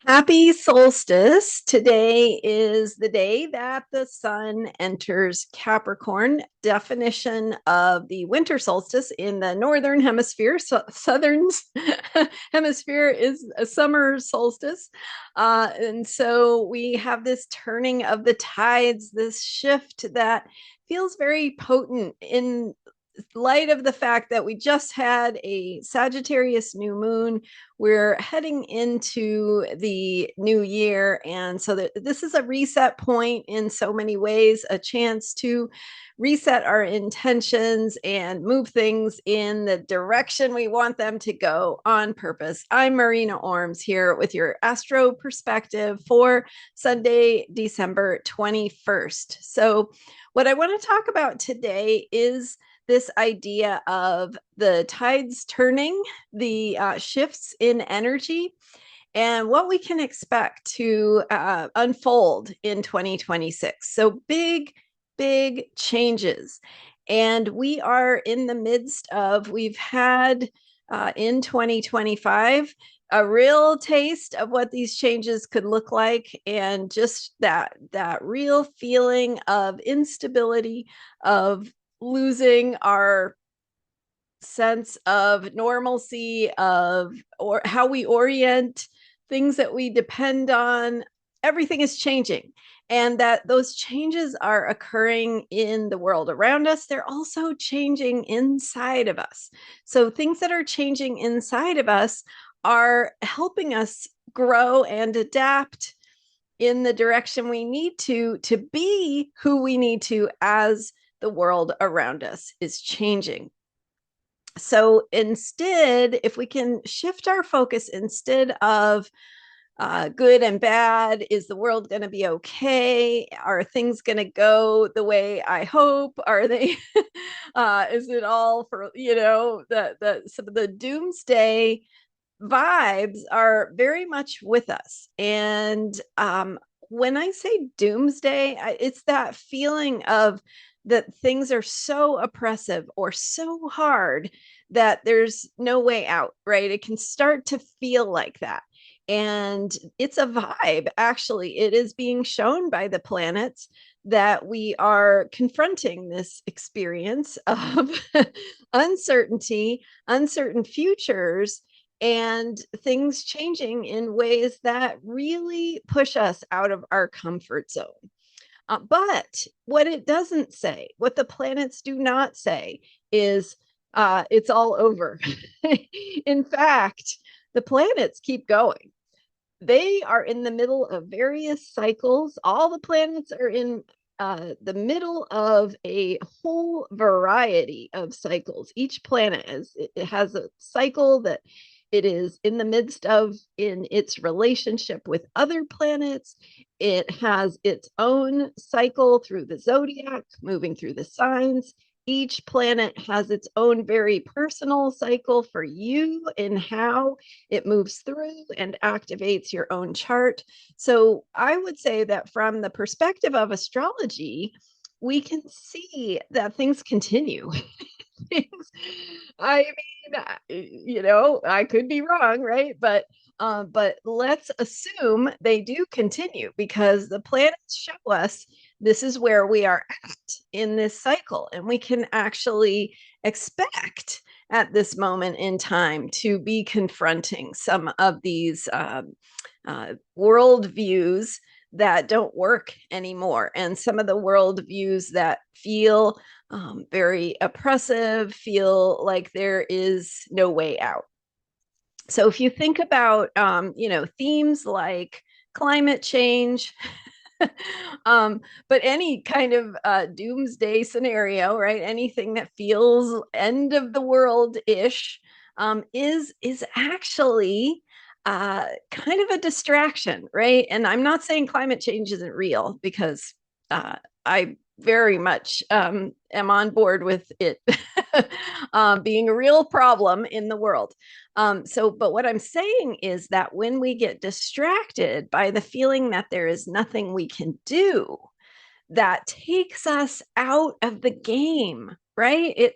Happy solstice. Today is the day that the sun enters Capricorn. Definition of the winter solstice in the northern hemisphere. So southern hemisphere is a summer solstice. And so we have this turning of the tides, this shift that feels very potent in light of the fact that we just had a Sagittarius new moon. We're heading into the new year. And so this is a reset point in so many ways, a chance to reset our intentions and move things in the direction we want them to go on purpose. I'm Marina Orms here with your Astro perspective for Sunday, December 21st. So, what I want to talk about today is this idea of the tides turning, the shifts in energy, and what we can expect to unfold in 2026. So big changes. And we are in the midst of, we've had in 2025 a real taste of what these changes could look like, and just that real feeling of instability, of losing our sense of normalcy, of or how we orient things that we depend on. Everything is changing, and that those changes are occurring in the world around us. They're also changing inside of us. So things that are changing inside of us are helping us grow and adapt in the direction we need to be who we need to as the world around us is changing. So instead, if we can shift our focus, instead of good and bad, is the world going to be okay? Are things going to go the way I hope? Are they? Is it all for some of the doomsday vibes are very much with us. And when I say doomsday, it's that feeling of that things are so oppressive or so hard that there's no way out, right? It can start to feel like that. And it's a vibe, actually. It is being shown by the planets that we are confronting this experience of uncertainty, uncertain futures, and things changing in ways that really push us out of our comfort zone. But what it doesn't say, what the planets do not say, is it's all over. In fact, the planets keep going. They are in the middle of various cycles. All the planets are in the middle of a whole variety of cycles. Each planet it has a cycle that it is in the midst of in its relationship with other planets. It has its own cycle through the zodiac, moving through the signs. Each planet has its own very personal cycle for you in how it moves through and activates your own chart. So I would say that from the perspective of astrology, we can see that things continue. Things, I I could be wrong, right? But let's assume they do continue, because the planets show us this is where we are at in this cycle, and we can actually expect at this moment in time to be confronting some of these world views that don't work anymore, and some of the world views that feel very oppressive, feel like there is no way out. So if you think about, themes like climate change, but any kind of doomsday scenario, right? Anything that feels end of the world ish, is actually kind of a distraction, right? And I'm not saying climate change isn't real, because I very much am on board with it being a real problem in the world. But what I'm saying is that when we get distracted by the feeling that there is nothing we can do, that takes us out of the game. right?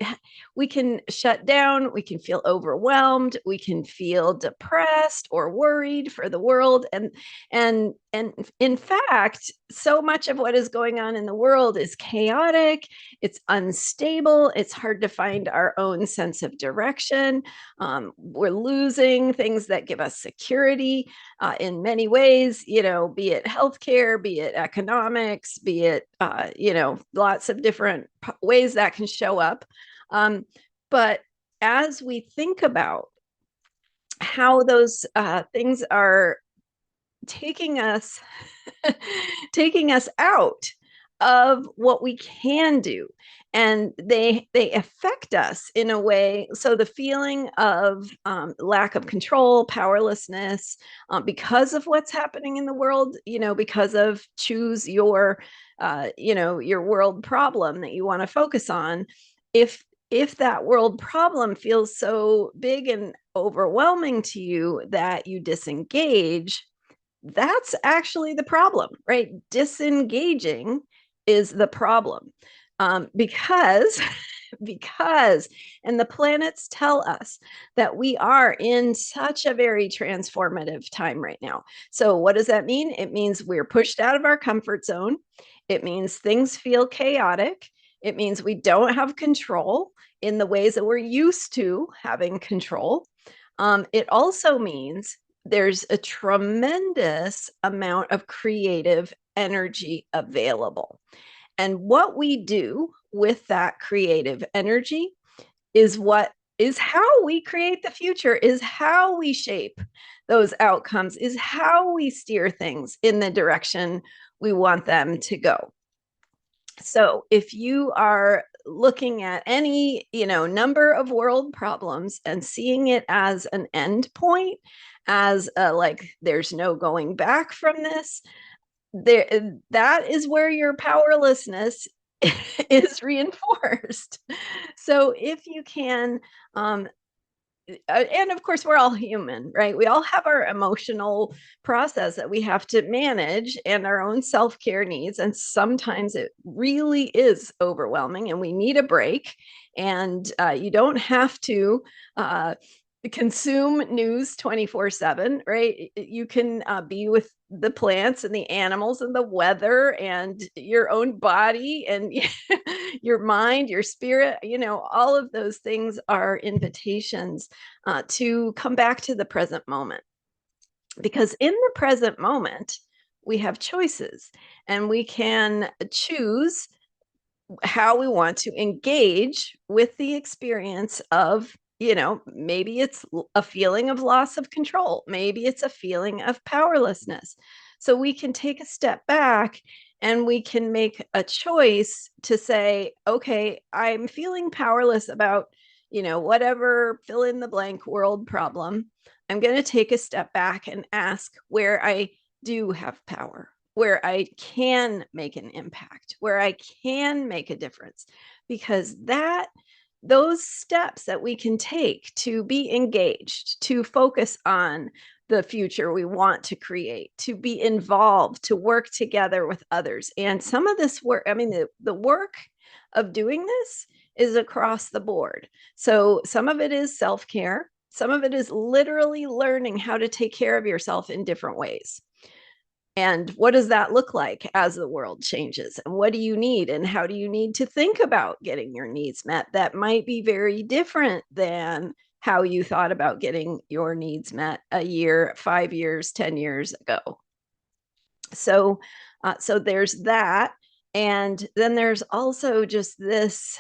We can shut down, we can feel overwhelmed, we can feel depressed or worried for the world. And in fact, so much of what is going on in the world is chaotic, it's unstable, it's hard to find our own sense of direction. We're losing things that give us security in many ways, be it healthcare, be it economics, be it, lots of different ways that can show up. But as we think about how those things are taking us taking us out of what we can do, and they affect us in a way. So the feeling of lack of control, powerlessness, because of what's happening in the world, because of choose your world problem that you want to focus on. If that world problem feels so big and overwhelming to you that you disengage, that's actually the problem, right? Disengaging is the problem. Because because and the planets tell us that we are in such a very transformative time right now. So what does that mean? It means we're pushed out of our comfort zone. It means things feel chaotic. It means we don't have control in the ways that we're used to having control. It also means there's a tremendous amount of creative energy available. And what we do with that creative energy is how we create the future, is how we shape those outcomes, is how we steer things in the direction we want them to go. So if you are looking at any, number of world problems and seeing it as an end point, as like there's no going back from this, that is where your powerlessness is reinforced. So if you can, and of course we're all human, right? We all have our emotional process that we have to manage and our own self-care needs, and sometimes it really is overwhelming and we need a break. And you don't have to consume news 24/7, right? You can be with the plants and the animals and the weather and your own body and your mind, your spirit. All of those things are invitations to come back to the present moment, because in the present moment we have choices and we can choose how we want to engage with the experience of, maybe it's a feeling of loss of control, maybe it's a feeling of powerlessness. So we can take a step back and we can make a choice to say, okay, I'm feeling powerless about, whatever fill in the blank world problem. I'm going to take a step back and ask where I do have power, where I can make an impact, where I can make a difference. Because those steps that we can take to be engaged, to focus on the future we want to create, to be involved, to work together with others. And some of this work, the work of doing this is across the board. So some of it is self-care, some of it is literally learning how to take care of yourself in different ways. And what does that look like as the world changes? And what do you need? And how do you need to think about getting your needs met? That might be very different than how you thought about getting your needs met a year, 5 years, 10 years ago. So there's that. And then there's also just the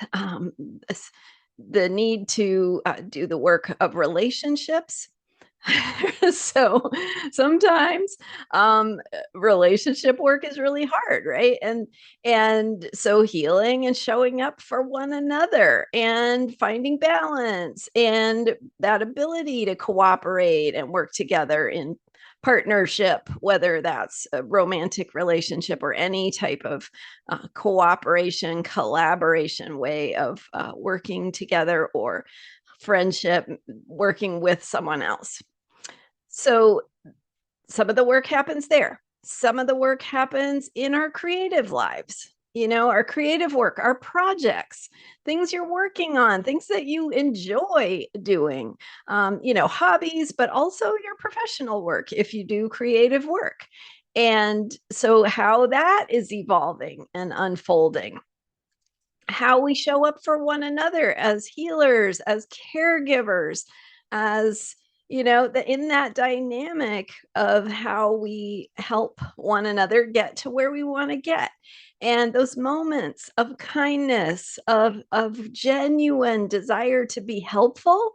need to do the work of relationships. So sometimes relationship work is really hard, right? And so healing and showing up for one another and finding balance and that ability to cooperate and work together in partnership, whether that's a romantic relationship or any type of cooperation, collaboration way of working together, or friendship, working with someone else. So some of the work happens there. Some of the work happens in our creative lives. our creative work, our projects, things you're working on, things that you enjoy doing, hobbies, but also your professional work if you do creative work. And so, how that is evolving and unfolding, how we show up for one another as healers, as caregivers, as in that dynamic of how we help one another get to where we want to get. And those moments of kindness, of genuine desire to be helpful,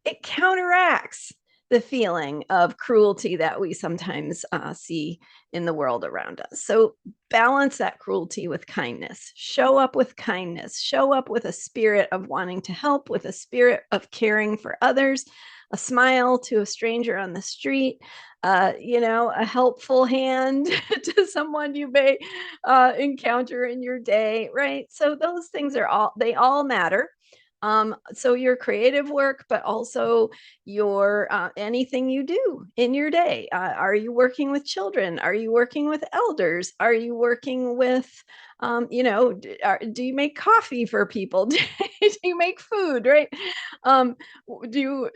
it counteracts the feeling of cruelty that we sometimes see in the world around us. So balance that cruelty with kindness. Show up with kindness. Show up with a spirit of wanting to help, with a spirit of caring for others, a smile to a stranger on the street, a helpful hand to someone you may encounter in your day, right? So those things they all matter. So your creative work, but also your anything you do in your day. Are you working with children? Are you working with elders? Are you working with do you make coffee for people? Do you make food, right? Do you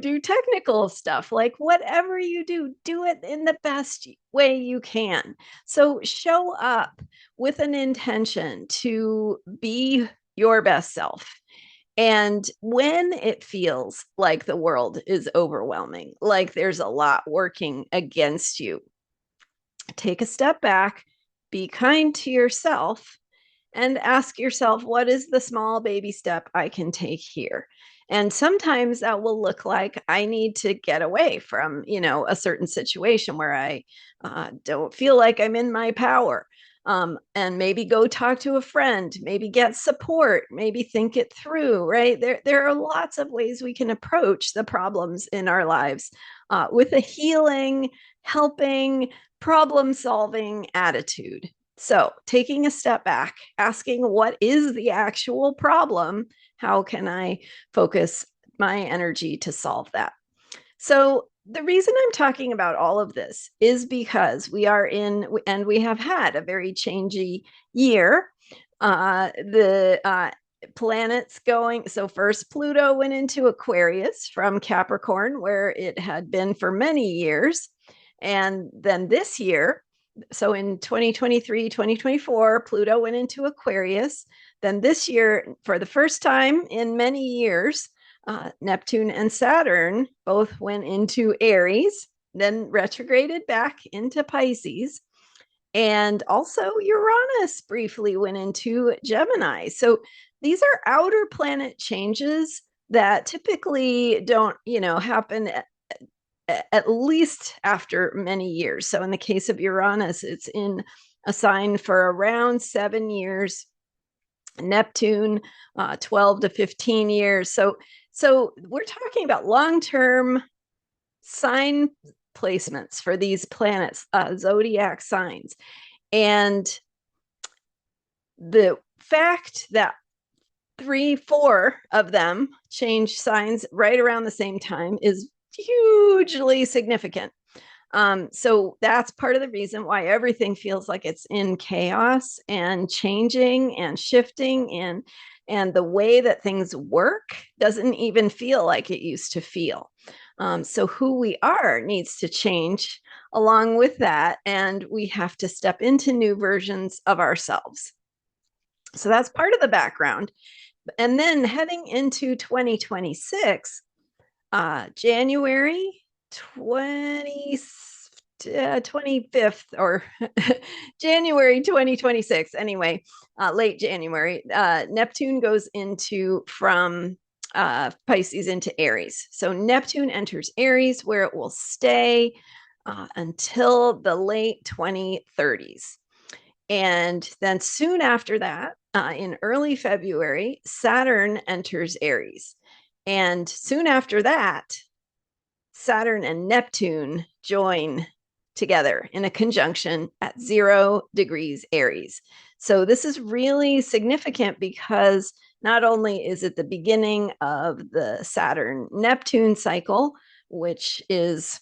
do technical stuff? Like whatever you do it in the best way you can. So show up with an intention to be your best self. And when it feels like the world is overwhelming, like there's a lot working against you, take a step back, be kind to yourself, and ask yourself, what is the small baby step I can take here? And sometimes that will look like I need to get away from, a certain situation where I don't feel like I'm in my power. And maybe go talk to a friend, maybe get support, maybe think it through, right? There are lots of ways we can approach the problems in our lives with a healing, helping, problem solving attitude. So, taking a step back, asking what is the actual problem? How can I focus my energy to solve that? So, the reason I'm talking about all of this is because we are in, and we have had a very changey year. The planets going, so first Pluto went into Aquarius from Capricorn, where it had been for many years. And then this year, so in 2023, 2024, Pluto went into Aquarius. Then this year, for the first time in many years, Neptune and Saturn both went into Aries, then retrograded back into Pisces. And also Uranus briefly went into Gemini. So these are outer planet changes that typically don't, happen at least after many years. So in the case of Uranus, it's in a sign for around 7 years. Neptune, 12 to 15 years. So we're talking about long-term sign placements for these planets, zodiac signs. And the fact that 3, 4 of them change signs right around the same time is hugely significant. So that's part of the reason why everything feels like it's in chaos and changing and shifting, and the way that things work doesn't even feel like it used to feel. So who we are needs to change along with that, and we have to step into new versions of ourselves. So that's part of the background. And then heading into 2026, January 25th or January 2026, anyway, late January, Neptune goes from Pisces into Aries. So Neptune enters Aries, where it will stay until the late 2030s. And then soon after that, in early February, Saturn enters Aries. And soon after that, Saturn and Neptune join together in a conjunction at 0 degrees Aries. So this is really significant because not only is it the beginning of the Saturn-Neptune cycle, which is,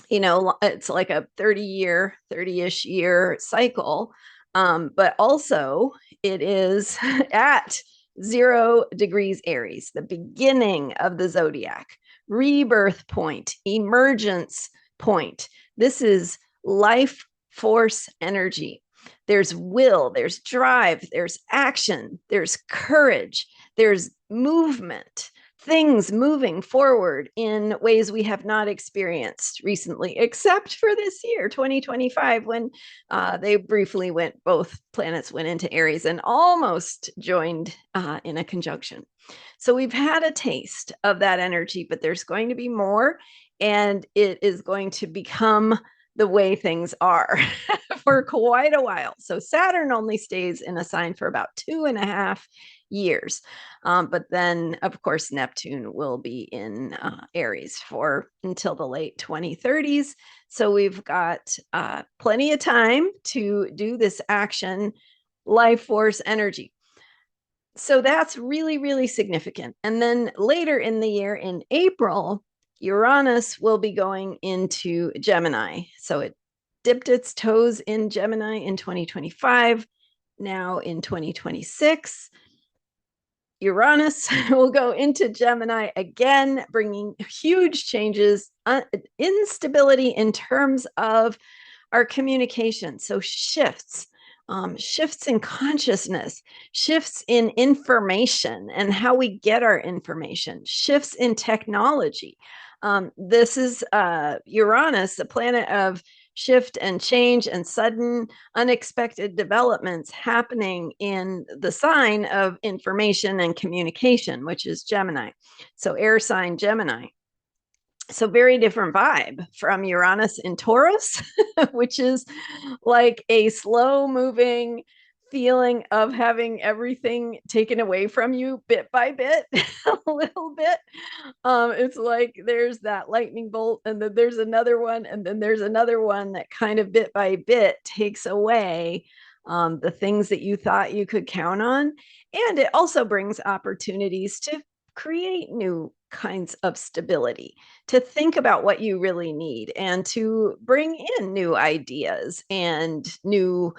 it's like a 30-ish year cycle. But also it is at 0 degrees Aries, the beginning of the zodiac, rebirth point, emergence point. This is life force energy. There's will, there's drive, there's action, there's courage, there's movement, things moving forward in ways we have not experienced recently, except for this year, 2025, when they briefly went, both planets went into Aries and almost joined in a conjunction. So we've had a taste of that energy, but there's going to be more, and it is going to become the way things are for quite a while. So Saturn only stays in a sign for about 2.5 years. But then, of course, Neptune will be in Aries for until the late 2030s. So we've got plenty of time to do this action, life force energy. So that's really, really significant. And then later in the year, in April, Uranus will be going into Gemini. So it dipped its toes in Gemini in 2025. Now in 2026, Uranus will go into Gemini again, bringing huge changes, instability in terms of our communication. So shifts, shifts in consciousness, shifts in information and how we get our information, shifts in technology. This is Uranus, the planet of shift and change and sudden unexpected developments happening in the sign of information and communication, which is Gemini. So air sign Gemini. So very different vibe from Uranus in Taurus, which is like a slow moving feeling of having everything taken away from you bit by bit, a little bit. It's like there's that lightning bolt, and then there's another one, and then there's another one that kind of bit by bit takes away the things that you thought you could count on. And it also brings opportunities to create new kinds of stability, to think about what you really need, and to bring in new ideas and new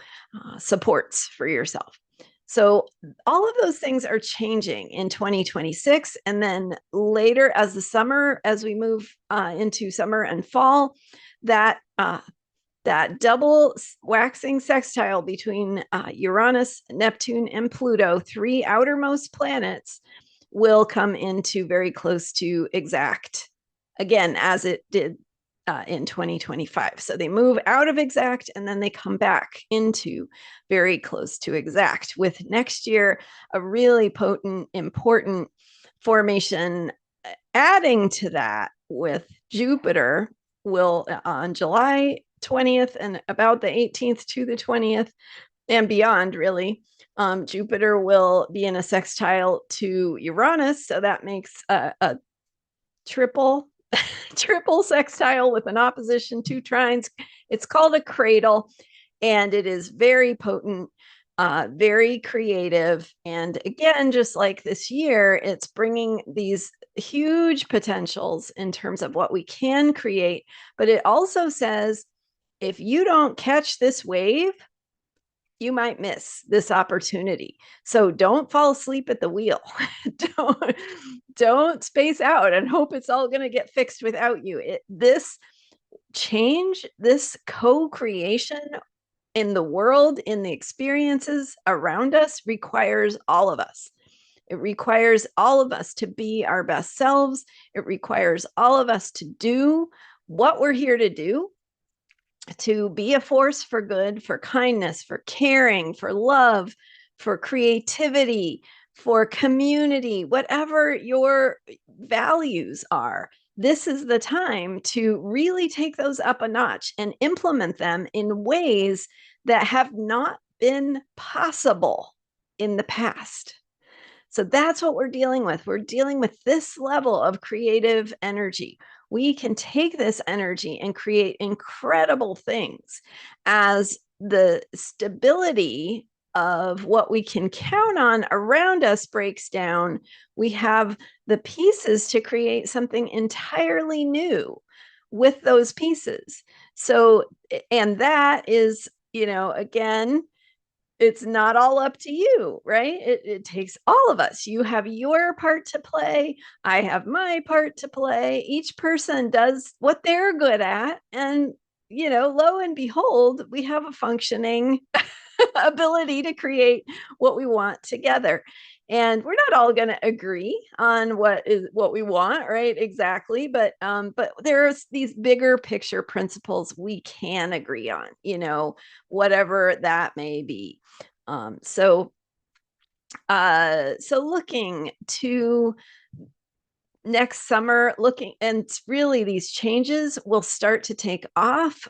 supports for yourself. So all of those things are changing in 2026. And then later, as the summer, as we move into summer and fall, that that double waxing sextile between Uranus, Neptune, and Pluto, three outermost planets, will come into very close to exact again, as it did in 2025. So they move out of exact and then they come back into very close to exact, with next year a really potent, important formation. Adding to that, with Jupiter will on July 20th and about the 18th to the 20th and beyond, really, Jupiter will be in a sextile to Uranus. So that makes a triple sextile with an opposition, two trines. It's called a cradle, and it is very potent, very creative. And again, just like this year, it's bringing these huge potentials in terms of what we can create. But it also says, if you don't catch this wave, you might miss this opportunity. So don't fall asleep at the wheel. don't space out and hope it's all going to get fixed without you. This change, this co-creation in the world, in the experiences around us, requires all of us. It requires all of us to be our best selves. It requires all of us to do what we're here to do, to be a force for good, for kindness, for caring, for love, for creativity, for community, whatever your values are. This is the time to really take those up a notch and implement them in ways that have not been possible in the past. So that's what we're dealing with. We're dealing with this level of creative energy. We can take this energy and create incredible things as the stability of what we can count on around us breaks down. We have the pieces to create something entirely new with those pieces. So, and that is, again, it's not all up to you, right? It takes all of us. You have your part to play. I have my part to play. Each person does what they're good at. And, lo and behold, we have a functioning ability to create what we want together. And we're not all going to agree on what we want, right? Exactly. But there's these bigger picture principles we can agree on, whatever that may be. So looking to next summer, looking, and really these changes will start to take off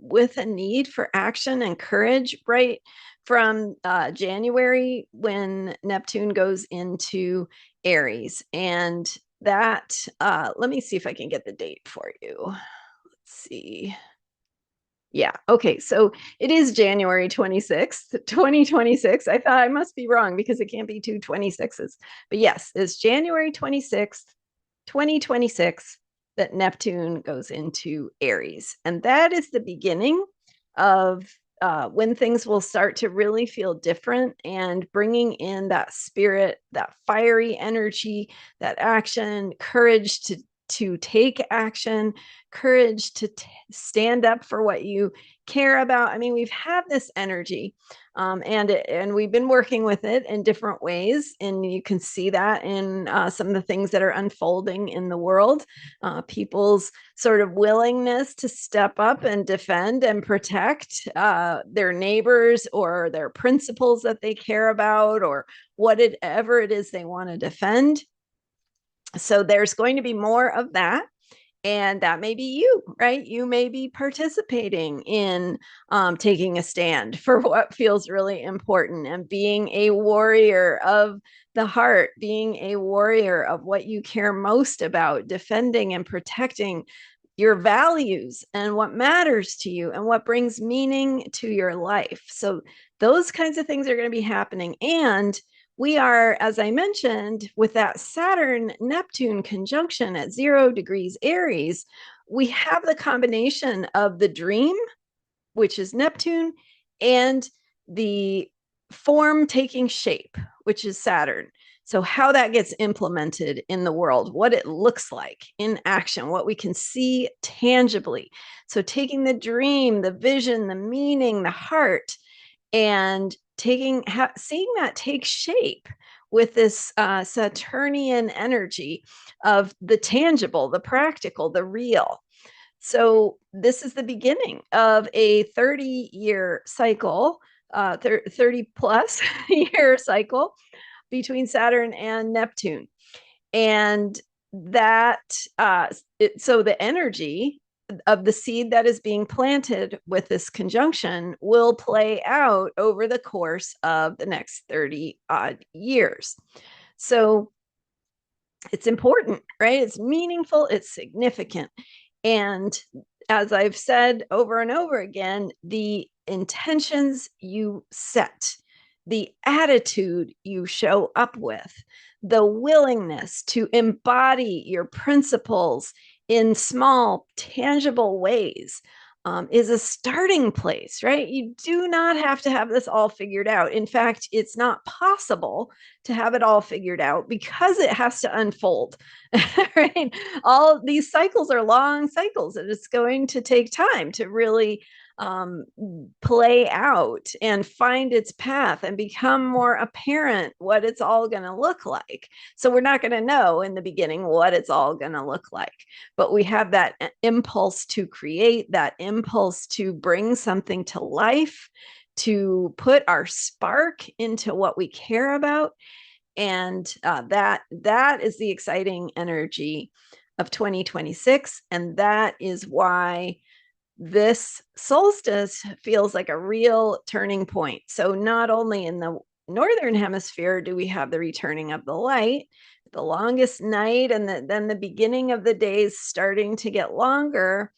with a need for action and courage, right? From January, when Neptune goes into Aries. And that, let me see if I can get the date for you. Let's see. Yeah. Okay. So it is January 26th, 2026. I thought I must be wrong because it can't be two 26s. But yes, it's January 26th, 2026 that Neptune goes into Aries. And that is the beginning of when things will start to really feel different, and bringing in that spirit, that fiery energy, that action, courage to take action, courage to stand up for what you care about. I mean, we've had this energy, and we've been working with it in different ways, and you can see that in some of the things that are unfolding in the world. People's sort of willingness to step up and defend and protect their neighbors or their principles that they care about, or whatever it is they want to defend. So there's going to be more of that. And that may be you, right? You may be participating in taking a stand for what feels really important, and being a warrior of the heart, being a warrior of what you care most about, defending and protecting your values and what matters to you and what brings meaning to your life. So those kinds of things are going to be happening. And we are, as I mentioned, with that Saturn-Neptune conjunction at 0 degrees Aries, we have the combination of the dream, which is Neptune, and the form taking shape, which is Saturn. So how that gets implemented in the world, what it looks like in action, what we can see tangibly. So taking the dream, the vision, the meaning, the heart, and seeing that take shape with this Saturnian energy of the tangible, the practical, the real. So this is the beginning of a 30-year cycle, 30 plus year cycle between Saturn and Neptune. And that, so the energy of the seed that is being planted with this conjunction will play out over the course of the next 30 odd years. So it's important, right? It's meaningful, it's significant. And as I've said over and over again, the intentions you set, the attitude you show up with, the willingness to embody your principles in small, tangible ways is a starting place, right? You do not have to have this all figured out. In fact, it's not possible to have it all figured out because it has to unfold, right? All these cycles are long cycles, and it's going to take time to really play out and find its path and become more apparent what it's all going to look like. So we're not going to know in the beginning what it's all going to look like, but we have that impulse to create, that impulse to bring something to life, to put our spark into what we care about. And that is the exciting energy of 2026. And that is why this solstice feels like a real turning point. So not only in the northern hemisphere do we have the returning of the light, the longest night, and then the beginning of the days starting to get longer,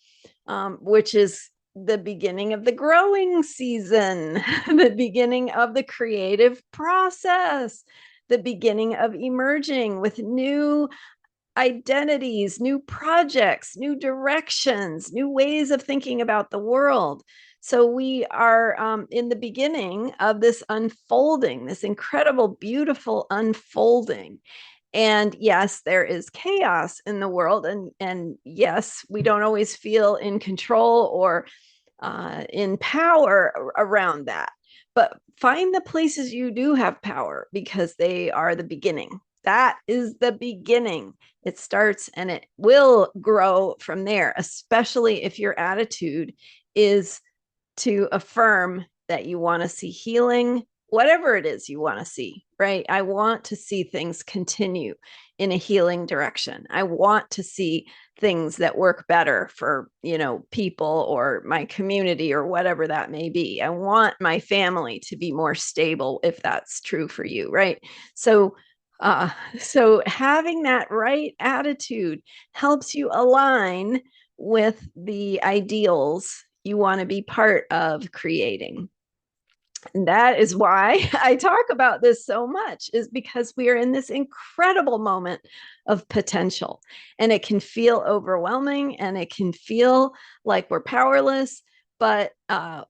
which is the beginning of the growing season, the beginning of the creative process, the beginning of emerging with new identities, new projects, new directions, new ways of thinking about the world. So we are in the beginning of this unfolding, this incredible, beautiful unfolding. And yes, there is chaos in the world, and yes, we don't always feel in control or in power around that. But find the places you do have power, because they are the beginning. That is the beginning. It starts and it will grow from there, especially if your attitude is to affirm that you want to see healing, whatever it is you want to see, right? I want to see things continue in a healing direction. I want to see things that work better for, people or my community or whatever that may be. I want my family to be more stable, if that's true for you, right? So so having that right attitude helps you align with the ideals you want to be part of creating. And that is why I talk about this so much, is because we are in this incredible moment of potential, and it can feel overwhelming and it can feel like we're powerless, but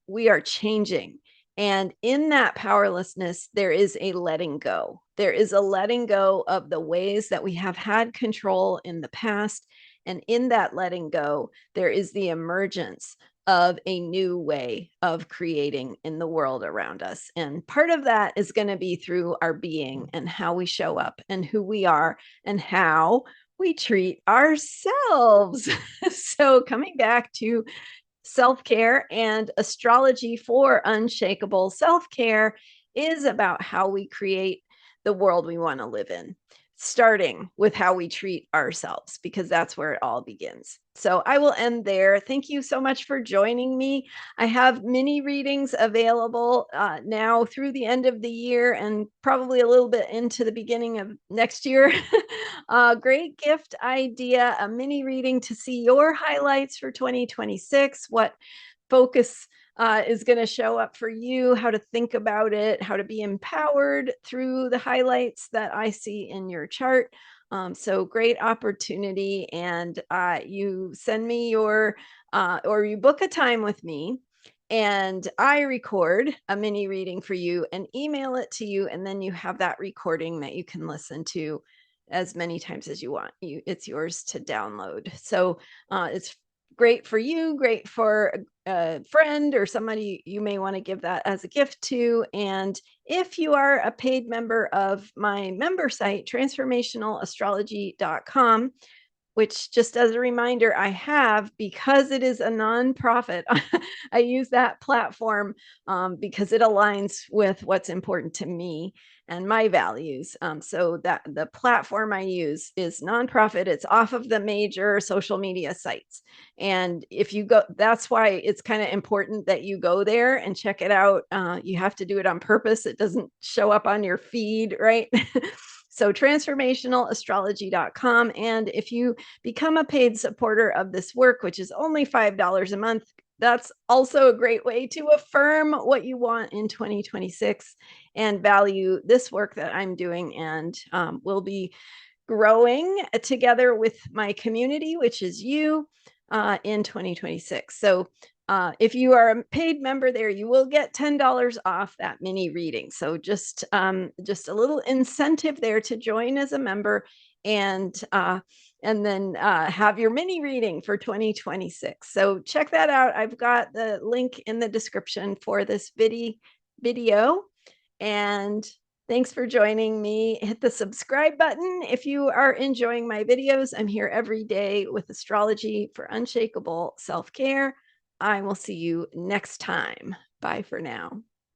we are changing. And in that powerlessness, there is a letting go. There is a letting go of the ways that we have had control in the past. And in that letting go, there is the emergence of a new way of creating in the world around us. And part of that is going to be through our being and how we show up and who we are and how we treat ourselves. So, coming back to self-care, and astrology for unshakable self-care is about how we create the world we want to live in, starting with how we treat ourselves, because that's where it all begins. So I will end there. Thank you so much for joining me. I have mini readings available now through the end of the year and probably a little bit into the beginning of next year. Great gift idea, a mini reading to see your highlights for 2026, what focus is going to show up for you, how to think about it, how to be empowered through the highlights that I see in your chart. So great opportunity. And you send me your, or you book a time with me, and I record a mini reading for you and email it to you. And then you have that recording that you can listen to as many times as you want. It's yours to download. So it's great for you, great for a friend or somebody you may want to give that as a gift to. And if you are a paid member of my member site, transformationalastrology.com, which, just as a reminder, I have, because it is a nonprofit. I use that platform because it aligns with what's important to me and my values. So that the platform I use is nonprofit. It's off of the major social media sites. And if you go, that's why it's kind of important that you go there and check it out. You have to do it on purpose. It doesn't show up on your feed, right? So transformationalastrology.com. And if you become a paid supporter of this work, which is only $5 a month, that's also a great way to affirm what you want in 2026 and value this work that I'm doing. And we'll be growing together with my community, which is you, in 2026. So if you are a paid member there, you will get $10 off that mini reading. So just a little incentive there to join as a member, and then have your mini reading for 2026. So check that out. I've got the link in the description for this video. And thanks for joining me. Hit the subscribe button if you are enjoying my videos. I'm here every day with astrology for unshakable self-care. I will see you next time. Bye for now.